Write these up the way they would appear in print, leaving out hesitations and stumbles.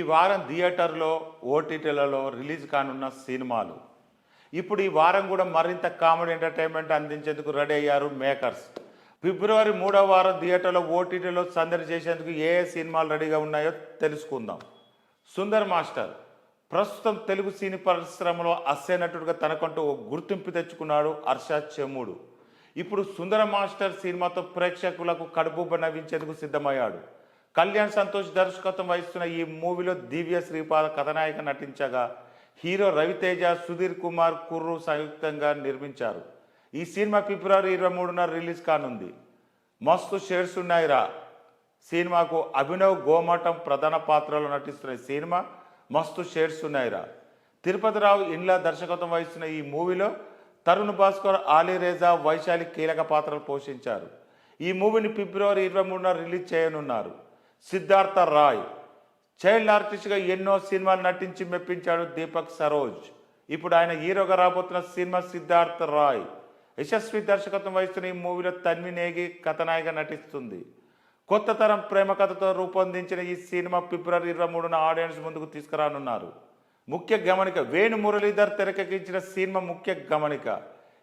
వారం థియేటర్లో ఓటీటీలలో రిలీజ్ కానున్న సినిమాలు. ఇప్పుడు ఈ వారం కూడా మరింత కామెడీ ఎంటర్టైన్మెంట్ అందించేందుకు రెడీ అయ్యారు మేకర్స్. ఫిబ్రవరి 3వ వారం థియేటర్లో ఓటీటీలో సందడి చేసేందుకు ఏ సినిమాలు రెడీగా ఉన్నాయో తెలుసుకుందాం. సుందర్ మాస్టర్ ప్రస్తుతం తెలుగు సినీ పరిశ్రమలో అస్సే నటుడుగా తనకంటూ ఓ గుర్తింపు తెచ్చుకున్నాడు అర్షద్ చెమ్ముడు. ఇప్పుడు సుందర మాస్టర్ సినిమాతో ప్రేక్షకులకు కడుపుబ్బ నవ్వించేందుకు సిద్ధమయ్యాడు. కళ్యాణ్ సంతోష్ దర్శకత్వం వహిస్తున్న ఈ మూవీలో దివ్య శ్రీపాద కథనాయిక నటించగా హీరో రవితేజ, సుధీర్ కుమార్, కుర్రు సంయుక్తంగా నిర్మించారు. ఈ సినిమా ఫిబ్రవరి 23న రిలీజ్ కానుంది. మస్తు షేడ్స్ ఉన్నాయిరా సినిమాకు అభినవ్ గోమటం ప్రధాన పాత్రలో నటిస్తున్న సినిమా మస్తు షేడ్స్ ఉన్నాయిరా. తిరుపతిరావు ఇండ్ల దర్శకత్వం వహిస్తున్న ఈ మూవీలో తరుణ్ భాస్కర్, ఆలీ రేజా, వైశాలి కీలక పాత్రలు పోషించారు. ఈ మూవీని ఫిబ్రవరి 23న రిలీజ్ చేయనున్నారు. సిద్ధార్థ రాయ్ చైల్డ్ ఆర్టిస్ట్గా ఎన్నో సినిమాలు నటించి మెప్పించాడు దీపక్ సరోజ్. ఇప్పుడు ఆయన హీరోగా రాబోతున్న సినిమా సిద్ధార్థ రాయ్. యశస్వి దర్శకత్వం వహిస్తున్న ఈ మూవీలో తన్వి నేగి కథనాయిగా నటిస్తుంది. కొత్త తరం ప్రేమ కథతో రూపొందించిన ఈ సినిమా ఫిబ్రవరి 23న ఆడియన్స్ ముందుకు తీసుకురానున్నారు. ముఖ్య గమనిక, వేణు మురళీధర్ తెరకెక్కించిన సినిమా ముఖ్య గమనిక.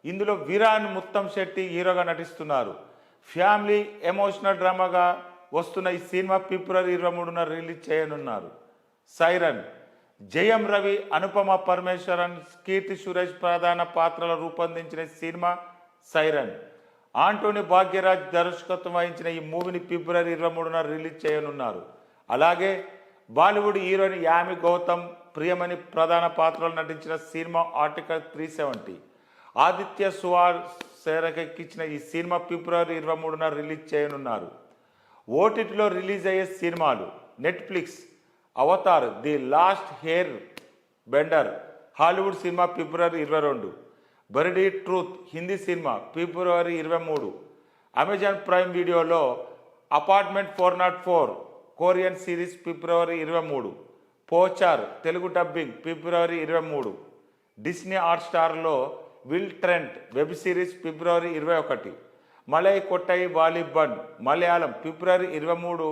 ఇందులో విరాన్ ముత్తం శెట్టి హీరోగా నటిస్తున్నారు. ఫ్యామిలీ ఎమోషనల్ డ్రామాగా వస్తున్న ఈ సినిమా ఫిబ్రవరి 23న రిలీజ్ చేయనున్నారు. సైరన్ జయం రవి, అనుపమ పరమేశ్వరన్, కీర్తి సురేష్ ప్రధాన పాత్రలు రూపొందించిన సినిమా సైరన్. ఆంటోనీ భాగ్యరాజ్ దర్శకత్వం వహించిన ఈ మూవీని ఫిబ్రవరి 23న రిలీజ్ చేయనున్నారు. అలాగే బాలీవుడ్ హీరోయిన్ యామి గౌతమ్, ప్రియమణి ప్రధాన పాత్రలు నటించిన సినిమా ఆర్టికల్ 370. ఆదిత్య సుహార్ తెరకెక్కించిన ఈ సినిమా ఫిబ్రవరి 23న రిలీజ్ చేయనున్నారు. ఓటీటీలో రిలీజ్ అయ్యే సినిమాలు: Netflix Avatar the last airbender Hollywood cinema February 22. బర్డీ truth Hindi cinema February 23. Amazon Prime వీడియోలో apartment 404 Korean series February 23. Poacher Telugu dubbing February 23. డిస్నీ హాట్స్టార్లో Will Trent web series February 21. Malaikottai Vaaliban Malayalam February 23.